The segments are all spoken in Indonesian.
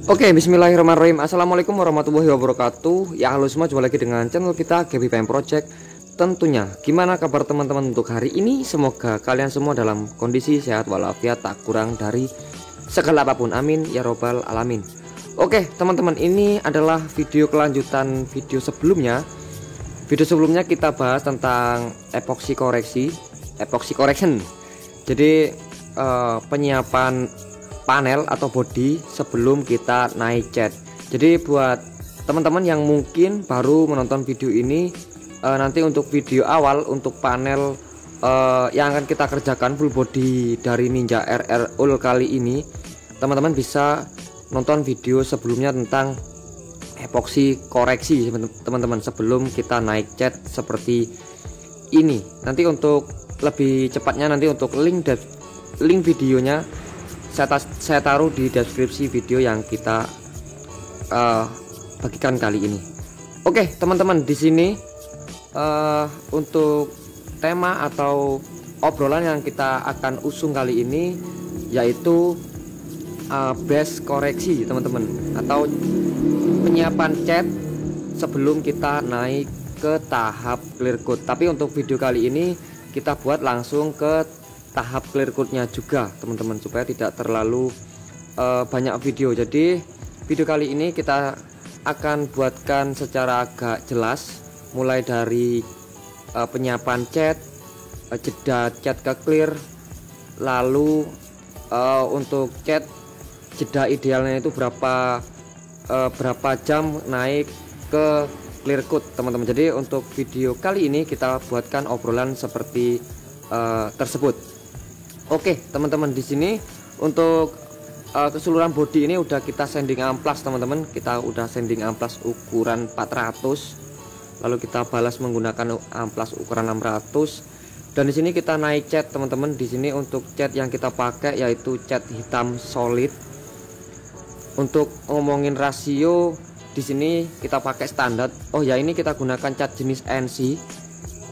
Oke, bismillahirrahmanirrahim. Assalamualaikum warahmatullahi wabarakatuh. Ya halo semua, jumpa lagi dengan channel kita GBPM Project. Tentunya, gimana kabar teman-teman untuk hari ini? Semoga kalian semua dalam kondisi sehat walafiat, tak kurang dari segala apapun. Amin ya robbal alamin. Oke teman-teman, ini adalah video kelanjutan video sebelumnya. Video sebelumnya kita bahas tentang epoxy correction. Jadi penyiapan panel atau body sebelum kita naik cat. Jadi buat teman-teman yang mungkin baru menonton video ini, nanti untuk video awal untuk panel yang akan kita kerjakan full body dari Ninja RR Ul kali ini, teman-teman bisa nonton video sebelumnya tentang epoxy koreksi teman-teman sebelum kita naik cat seperti ini. Nanti untuk lebih cepatnya, nanti untuk link videonya saya taruh di deskripsi video yang kita bagikan kali ini. Oke teman-teman, di sini untuk tema atau obrolan yang kita akan usung kali ini yaitu base koreksi teman-teman, atau penyiapan cat sebelum kita naik ke tahap clear coat. Tapi untuk video kali ini kita buat langsung ke tahap clear coatnya juga teman-teman, supaya tidak terlalu banyak video. Jadi video kali ini kita akan buatkan secara agak jelas, mulai dari penyiapan cat, jeda cat ke clear, lalu untuk cat jeda idealnya itu berapa jam naik ke clear coat teman-teman. Jadi untuk video kali ini kita buatkan obrolan seperti tersebut. Oke teman-teman, di sini untuk keseluruhan body ini udah kita sanding amplas teman-teman. Kita udah sanding amplas ukuran 400, lalu kita balas menggunakan amplas ukuran 600. Dan di sini kita naik cat teman-teman. Di sini untuk cat yang kita pakai yaitu cat hitam solid. Untuk ngomongin rasio, di sini kita pakai standar. Oh ya, ini kita gunakan cat jenis NC.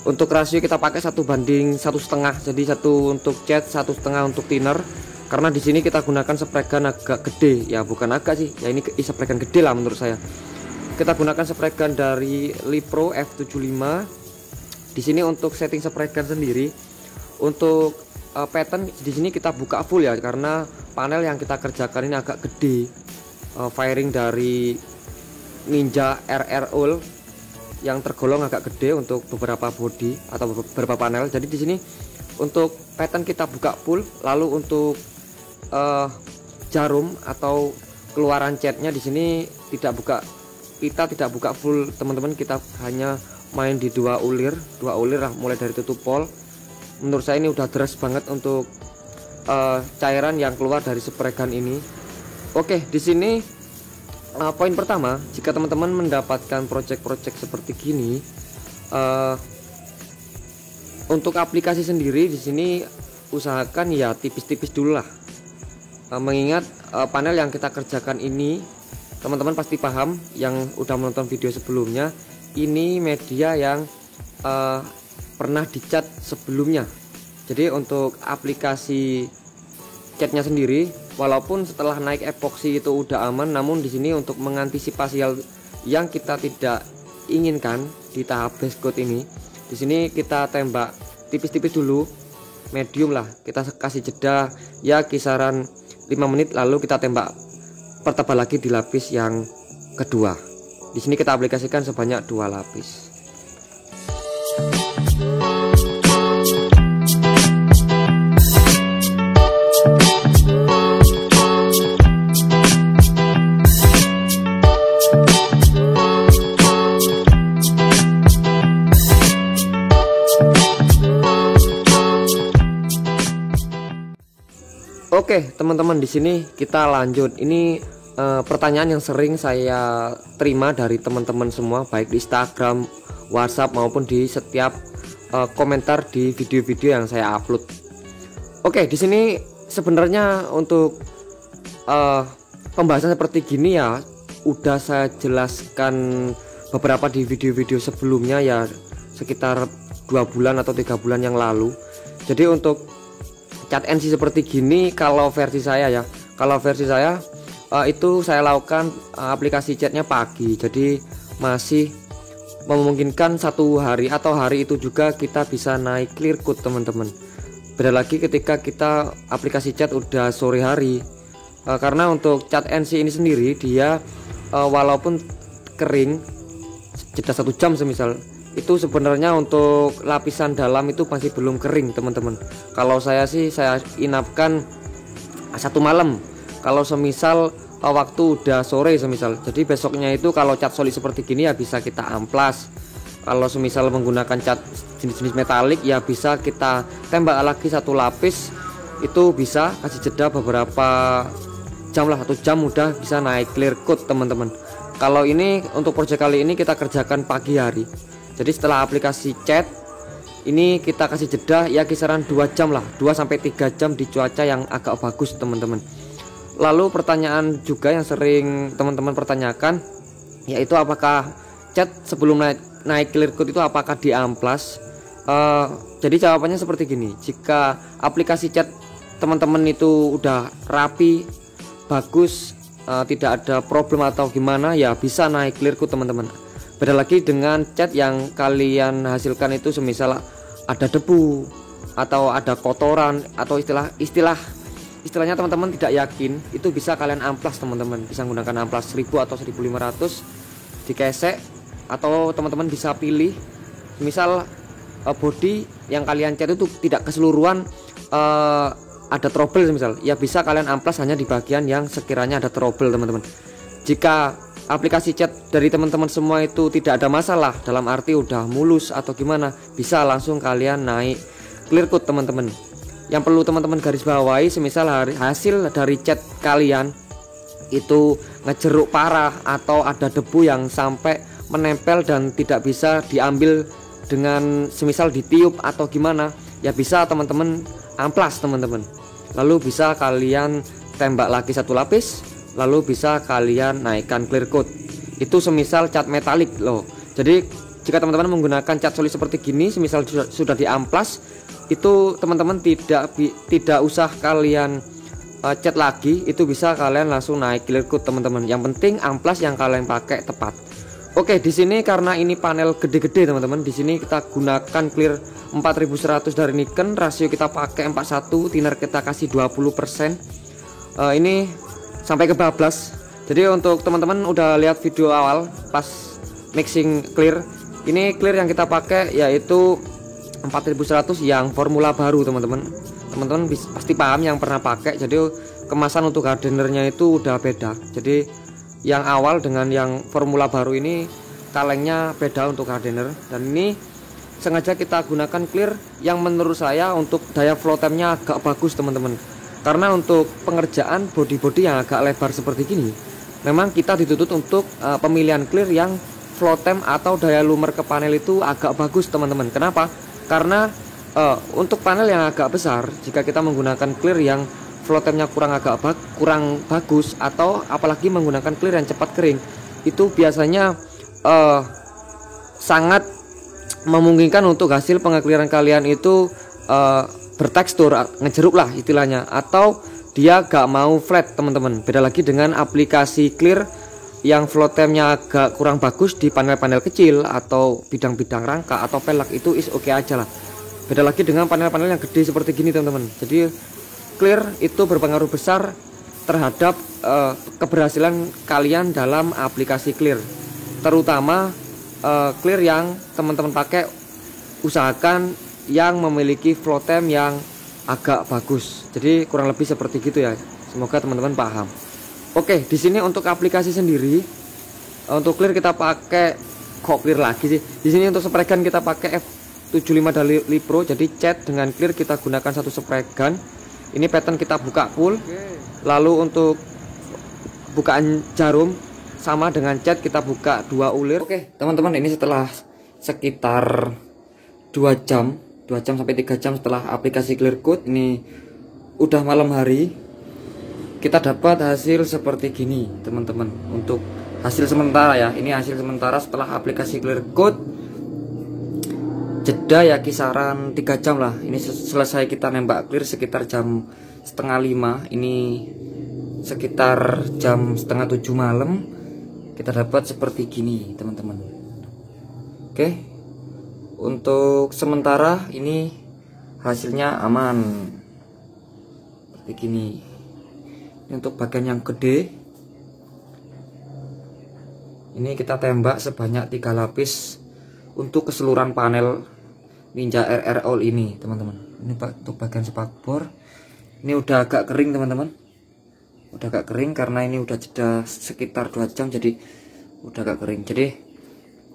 Untuk rasio kita pakai 1:1,5, jadi 1 untuk cat, 1,5 untuk thinner. Karena di sini kita gunakan spray gun agak gede, ya bukan agak sih, ya ini spray gun gede lah menurut saya. Kita gunakan spray gun dari Lipro F75. Di sini untuk setting spray gun sendiri, untuk pattern di sini kita buka full ya, karena panel yang kita kerjakan ini agak gede. Firing dari Ninja RR Ul yang tergolong agak gede untuk beberapa body atau beberapa panel. Jadi di sini untuk pattern kita buka full, lalu untuk jarum atau keluaran catnya di sini kita tidak buka full teman-teman. Kita hanya main di dua ulir lah, mulai dari tutup pol. Menurut saya ini udah deras banget untuk cairan yang keluar dari spray gun ini. Oke, di sini poin pertama, jika teman-teman mendapatkan project-project seperti gini, untuk aplikasi sendiri di sini usahakan ya tipis-tipis dulu lah. Mengingat panel yang kita kerjakan ini, teman-teman pasti paham yang udah menonton video sebelumnya, ini media yang pernah dicat sebelumnya. Jadi untuk aplikasi catnya sendiri, walaupun setelah naik epoxy itu udah aman, namun di sini untuk mengantisipasi hal yang kita tidak inginkan di tahap base coat ini, di sini kita tembak tipis-tipis dulu, medium lah. Kita kasih jeda ya kisaran 5 menit, lalu kita tembak pertebal lagi di lapis yang kedua. Di sini kita aplikasikan sebanyak 2 lapis. Oke teman-teman, di sini kita lanjut. Ini pertanyaan yang sering saya terima dari teman-teman semua, baik di Instagram, WhatsApp maupun di setiap komentar di video-video yang saya upload. Oke, di sini sebenarnya untuk pembahasan seperti gini ya udah saya jelaskan beberapa di video-video sebelumnya ya, sekitar 2 bulan atau 3 bulan yang lalu. Jadi untuk cat NC seperti gini, kalau versi saya itu saya lakukan aplikasi chatnya pagi, jadi masih memungkinkan satu hari atau hari itu juga kita bisa naik clear code teman-teman. Beda lagi ketika kita aplikasi chat udah sore hari, karena untuk chat NC ini sendiri dia walaupun kering jeda 1 jam semisal, itu sebenarnya untuk lapisan dalam itu masih belum kering teman-teman. Kalau saya sih saya inapkan 1 malam kalau semisal waktu udah sore semisal. Jadi besoknya itu kalau cat solid seperti gini ya bisa kita amplas. Kalau semisal menggunakan cat jenis-jenis metalik ya bisa kita tembak lagi 1 lapis, itu bisa kasih jeda beberapa jam lah, 1 jam udah bisa naik clear code teman-teman. Kalau ini untuk project kali ini kita kerjakan pagi hari, jadi setelah aplikasi chat ini kita kasih jeda ya kisaran 2 jam lah, 2-3 jam di cuaca yang agak bagus teman-teman. Lalu pertanyaan juga yang sering teman-teman pertanyakan, yaitu apakah chat sebelum naik clear code itu apakah di amplas? Jadi jawabannya seperti gini, jika aplikasi chat teman-teman itu udah rapi, bagus, tidak ada problem atau gimana, ya bisa naik clear code teman-teman. Beda lagi dengan chat yang kalian hasilkan itu semisal ada debu atau ada kotoran atau istilahnya teman-teman tidak yakin, itu bisa kalian amplas teman-teman, bisa menggunakan amplas 1000 atau 1500 dikesek, atau teman-teman bisa pilih misal body yang kalian cat itu tidak keseluruhan ada trouble misal, ya bisa kalian amplas hanya di bagian yang sekiranya ada trouble teman-teman. Jika aplikasi chat dari teman-teman semua itu tidak ada masalah, dalam arti udah mulus atau gimana, bisa langsung kalian naik clear code teman-teman. Yang perlu teman-teman garis bawahi, semisal hasil dari chat kalian itu ngejeruk parah atau ada debu yang sampai menempel dan tidak bisa diambil dengan semisal ditiup atau gimana, ya bisa teman-teman amplas teman-teman. Lalu bisa kalian tembak lagi 1 lapis, lalu bisa kalian naikkan clear code. Itu semisal cat metalik loh. Jadi jika teman-teman menggunakan cat solid seperti gini, semisal sudah diamplas, itu teman-teman tidak usah kalian cat lagi, itu bisa kalian langsung naik clear code teman-teman. Yang penting amplas yang kalian pakai tepat. Oke, di sini karena ini panel gede-gede teman-teman, di sini kita gunakan clear 4100 dari Nikon, rasio kita pakai 41, thinner kita kasih 20%. Ini sampai ke bablas. Jadi untuk teman-teman udah lihat video awal pas mixing clear, ini clear yang kita pakai yaitu 4100 yang formula baru teman-teman. Teman-teman pasti paham yang pernah pakai. Jadi kemasan untuk gardenernya itu udah beda. Jadi yang awal dengan yang formula baru ini kalengnya beda untuk gardener. Dan ini sengaja kita gunakan clear yang menurut saya untuk daya flow time-nya agak bagus teman-teman. Karena untuk pengerjaan body-body yang agak lebar seperti gini, memang kita dituntut untuk pemilihan clear yang flow time atau daya lumer ke panel itu agak bagus teman-teman. Kenapa? Karena untuk panel yang agak besar, jika kita menggunakan clear yang flow time-nya kurang bagus, atau apalagi menggunakan clear yang cepat kering, itu biasanya sangat memungkinkan untuk hasil pengekliran kalian itu bertekstur, ngejeruk lah istilahnya, atau dia gak mau flat teman-teman. Beda lagi dengan aplikasi clear yang flow time-nya agak kurang bagus di panel-panel kecil atau bidang-bidang rangka atau velg, itu is oke aja lah. Beda lagi dengan panel-panel yang gede seperti gini teman-teman. Jadi clear itu berpengaruh besar terhadap keberhasilan kalian dalam aplikasi clear. Terutama clear yang teman-teman pakai, usahakan yang memiliki flow time yang agak bagus. Jadi kurang lebih seperti gitu ya. Semoga teman-teman paham. Oke, di sini untuk aplikasi sendiri, untuk clear kita pakai clear lagi sih. Di sini untuk spray gun kita pakai F75 dari Lipro. Jadi cat dengan clear kita gunakan 1 spray gun. Ini pattern kita buka full. Lalu untuk bukaan jarum sama dengan cat kita buka 2 ulir. Oke, teman-teman, ini setelah sekitar 2 jam sampai 3 jam setelah aplikasi clear code, ini udah malam hari, kita dapat hasil seperti gini teman-teman. Untuk hasil sementara ya, ini hasil sementara setelah aplikasi clear code, jeda ya kisaran 3 jam lah. Ini selesai kita nembak clear sekitar jam 4:30. Ini sekitar jam setengah 7 malam kita dapat seperti gini teman-teman. Oke, untuk sementara ini hasilnya aman seperti gini. Ini untuk bagian yang gede, ini kita tembak sebanyak 3 lapis untuk keseluruhan panel Ninja RR All ini teman-teman. Ini untuk bagian spakbor, ini udah agak kering teman-teman, udah agak kering karena ini udah jeda sekitar 2 jam, jadi udah agak kering. Jadi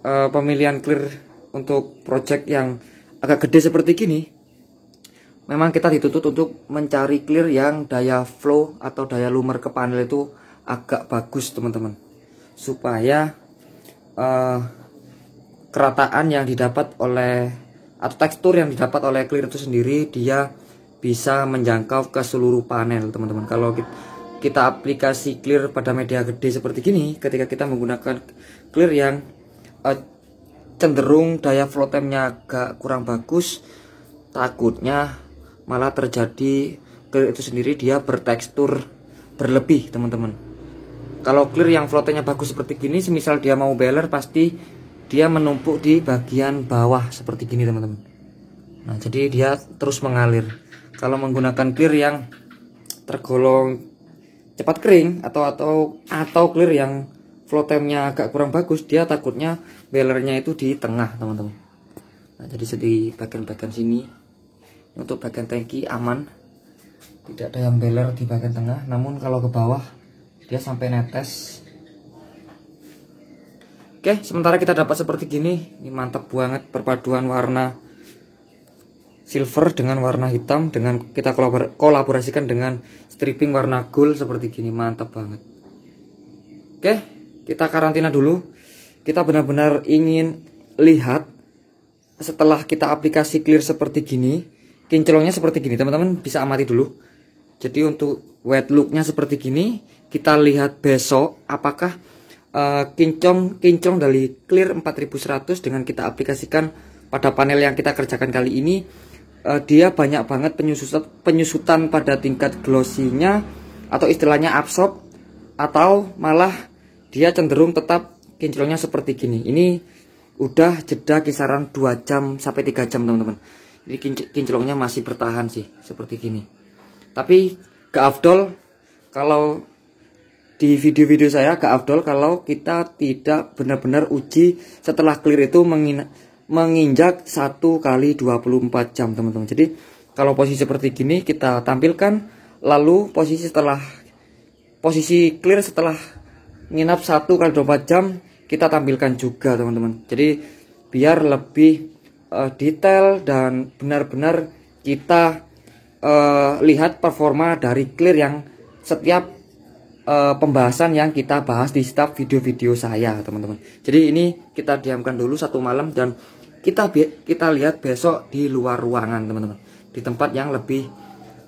pemilihan clear untuk project yang agak gede seperti gini, memang kita dituntut untuk mencari clear yang daya flow atau daya lumer ke panel itu agak bagus teman-teman, supaya kerataan yang didapat oleh atau tekstur yang didapat oleh clear itu sendiri dia bisa menjangkau ke seluruh panel teman-teman. Kalau kita aplikasi clear pada media gede seperti gini, ketika kita menggunakan clear yang cenderung daya flow time-nya agak kurang bagus, takutnya malah terjadi clear itu sendiri dia bertekstur berlebih teman-teman. Kalau clear yang flow time-nya bagus seperti gini, semisal dia mau beler, pasti dia menumpuk di bagian bawah seperti gini teman-teman. Nah, jadi dia terus mengalir. Kalau menggunakan clear yang tergolong cepat kering atau clear yang flow time-nya agak kurang bagus, dia takutnya belernya itu di tengah teman-teman. Nah, jadi di bagian-bagian sini untuk bagian tangki aman, tidak ada yang beler di bagian tengah. Namun kalau ke bawah dia sampai netes. Oke, sementara kita dapat seperti gini. Ini mantap banget perpaduan warna silver dengan warna hitam, dengan kita kolaborasikan dengan stripping warna gold seperti gini, mantap banget. Oke, kita karantina dulu. Kita benar-benar ingin lihat setelah kita aplikasi clear seperti gini, kinclongnya seperti gini teman-teman, bisa amati dulu. Jadi untuk wet looknya seperti gini, kita lihat besok apakah kinclong dari clear 4100 dengan kita aplikasikan pada panel yang kita kerjakan kali ini, dia banyak banget penyusutan pada tingkat glossy-nya atau istilahnya absorb, atau malah dia cenderung tetap kinclongnya seperti gini. Ini udah jeda kisaran 2 jam sampai 3 jam teman-teman. Ini kinclongnya masih bertahan sih seperti gini. Tapi gak afdol kalau di video-video saya, gak afdol kalau kita tidak benar-benar uji setelah clear itu menginjak 1 kali 24 jam teman-teman. Jadi kalau posisi seperti gini kita tampilkan, lalu posisi clear setelah nginap 1 kali 24 jam kita tampilkan juga teman-teman. Jadi biar lebih detail dan benar-benar kita lihat performa dari clear yang setiap pembahasan yang kita bahas di setiap video-video saya teman-teman. Jadi ini kita diamkan dulu 1 malam dan kita lihat besok di luar ruangan teman-teman, di tempat yang lebih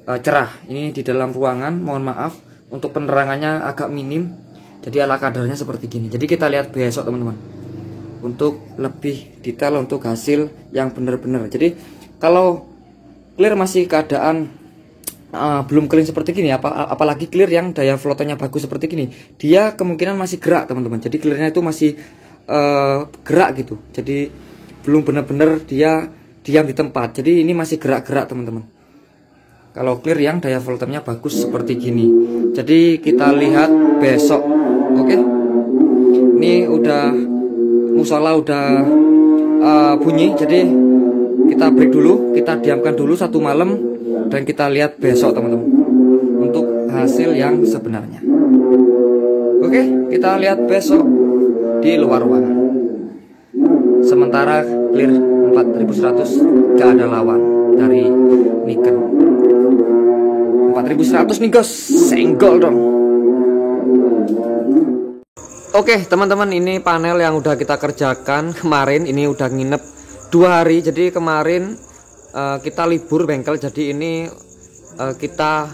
cerah. Ini di dalam ruangan, mohon maaf untuk penerangannya agak minim, jadi ala kadarnya seperti gini. Jadi kita lihat besok teman-teman untuk lebih detail untuk hasil yang benar-benar. Jadi kalau clear masih keadaan belum clean seperti gini, apalagi clear yang daya flow-nya bagus seperti gini, dia kemungkinan masih gerak teman-teman. Jadi clearnya itu masih gerak gitu, jadi belum benar-benar dia diam di tempat. Jadi ini masih gerak-gerak teman-teman. Kalau clear yang daya flow-nya bagus seperti gini, jadi kita lihat besok. Oke, ini udah musola udah bunyi, jadi kita break dulu, kita diamkan dulu 1 malam dan kita lihat besok teman-teman untuk hasil yang sebenarnya. Oke, kita lihat besok di luar ruangan. Sementara clear 4100 gak ada lawan dari Nikon. 4100 nih guys, senggol dong. Oke teman-teman, ini panel yang udah kita kerjakan kemarin. Ini udah nginep 2 hari. Jadi kemarin kita libur bengkel, jadi ini kita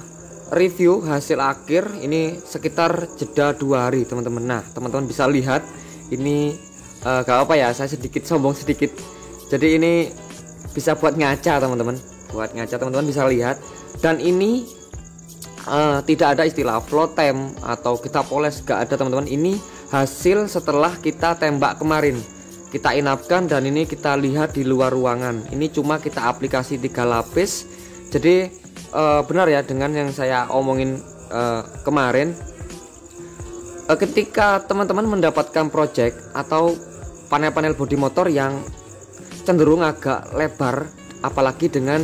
review hasil akhir. Ini sekitar jeda 2 hari teman-teman. Nah teman-teman bisa lihat ini gak apa ya, saya sedikit sombong sedikit. Jadi ini bisa buat ngaca teman-teman, buat ngaca teman-teman bisa lihat. Dan ini tidak ada istilah floatem atau kita poles, gak ada teman-teman. Ini hasil setelah kita tembak kemarin, kita inapkan, dan ini kita lihat di luar ruangan. Ini cuma kita aplikasi 3 lapis. Jadi benar ya dengan yang saya omongin kemarin. Ketika teman-teman mendapatkan project atau panel-panel bodi motor yang cenderung agak lebar, apalagi dengan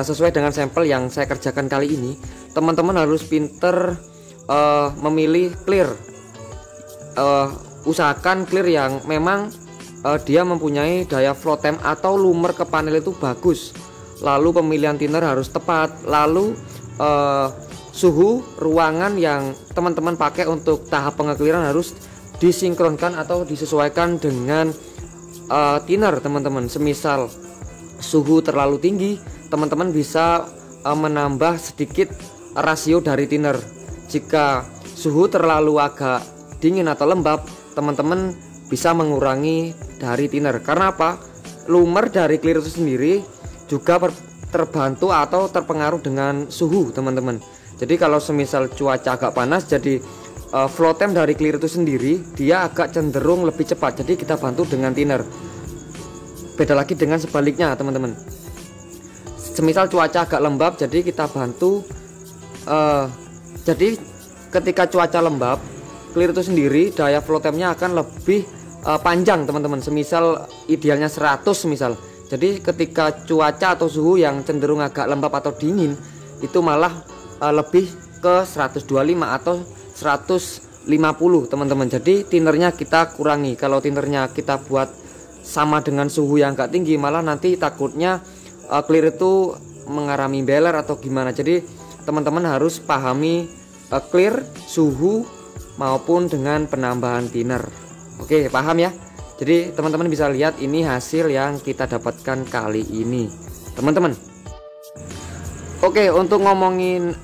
sesuai dengan sampel yang saya kerjakan kali ini, teman-teman harus pinter memilih clear. Usahakan clear yang memang dia mempunyai daya floatem atau lumer ke panel itu bagus. Lalu pemilihan thinner harus tepat. Lalu suhu ruangan yang teman-teman pakai untuk tahap pengekliran harus disinkronkan atau disesuaikan dengan thinner teman-teman. Semisal suhu terlalu tinggi, teman-teman bisa menambah sedikit rasio dari thinner. Jika suhu terlalu agak dingin atau lembab, teman-teman bisa mengurangi dari thinner. Karena apa? Lumer dari clear itu sendiri juga terbantu atau terpengaruh dengan suhu teman-teman. Jadi kalau semisal cuaca agak panas, jadi floatem dari clear itu sendiri dia agak cenderung lebih cepat. Jadi kita bantu dengan thinner. Beda lagi dengan sebaliknya teman-teman. Semisal cuaca agak lembab, jadi kita bantu. Jadi ketika cuaca lembab, clear itu sendiri daya floatemnya akan lebih panjang teman-teman. Semisal idealnya 100 misal. Jadi ketika cuaca atau suhu yang cenderung agak lembab atau dingin, itu malah lebih ke 125 atau 150 teman-teman. Jadi thinnernya kita kurangi. Kalau thinnernya kita buat sama dengan suhu yang agak tinggi, malah nanti takutnya clear itu mengalami beler atau gimana. Jadi teman-teman harus pahami clear, suhu maupun dengan penambahan thinner. Oke, paham ya? Jadi teman-teman bisa lihat ini hasil yang kita dapatkan kali ini teman-teman. Oke, untuk ngomongin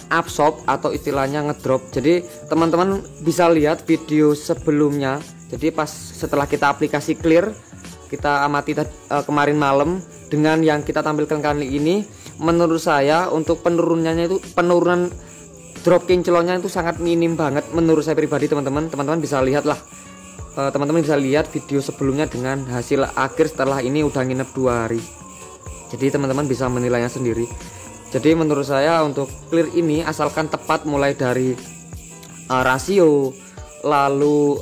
absorb atau istilahnya ngedrop, jadi teman-teman bisa lihat video sebelumnya. Jadi pas setelah kita aplikasi clear, kita amati kemarin malam dengan yang kita tampilkan kali ini, menurut saya untuk penurunan drop kinclonnya itu sangat minim banget menurut saya pribadi teman-teman. Teman-teman bisa lihat lah, teman-teman bisa lihat video sebelumnya dengan hasil akhir setelah ini udah nginep 2 hari. Jadi teman-teman bisa menilainya sendiri. Jadi menurut saya untuk clear ini asalkan tepat mulai dari rasio, lalu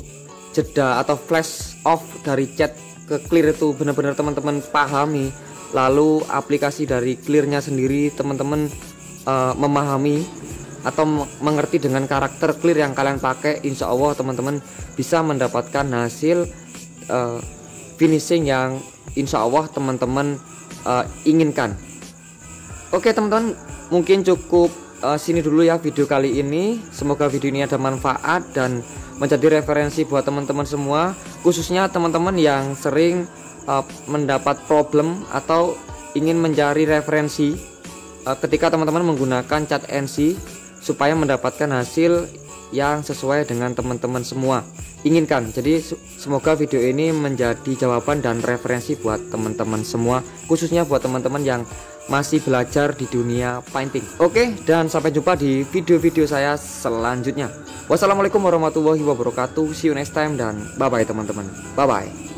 jeda atau flash off dari cat ke clear itu benar-benar teman-teman pahami, lalu aplikasi dari clearnya sendiri teman-teman memahami atau mengerti dengan karakter clear yang kalian pakai, insya Allah teman-teman bisa mendapatkan hasil finishing yang insya Allah teman-teman inginkan. Oke teman-teman, mungkin cukup sini dulu ya video kali ini. Semoga video ini ada manfaat dan menjadi referensi buat teman-teman semua, khususnya teman-teman yang sering mendapat problem atau ingin mencari referensi ketika teman-teman menggunakan cat NC supaya mendapatkan hasil yang sesuai dengan teman-teman semua inginkan. Jadi semoga video ini menjadi jawaban dan referensi buat teman-teman semua, khususnya buat teman-teman yang masih belajar di dunia painting. Oke, dan sampai jumpa di video-video saya selanjutnya. Wassalamualaikum warahmatullahi wabarakatuh. See you next time dan bye bye teman-teman. Bye bye.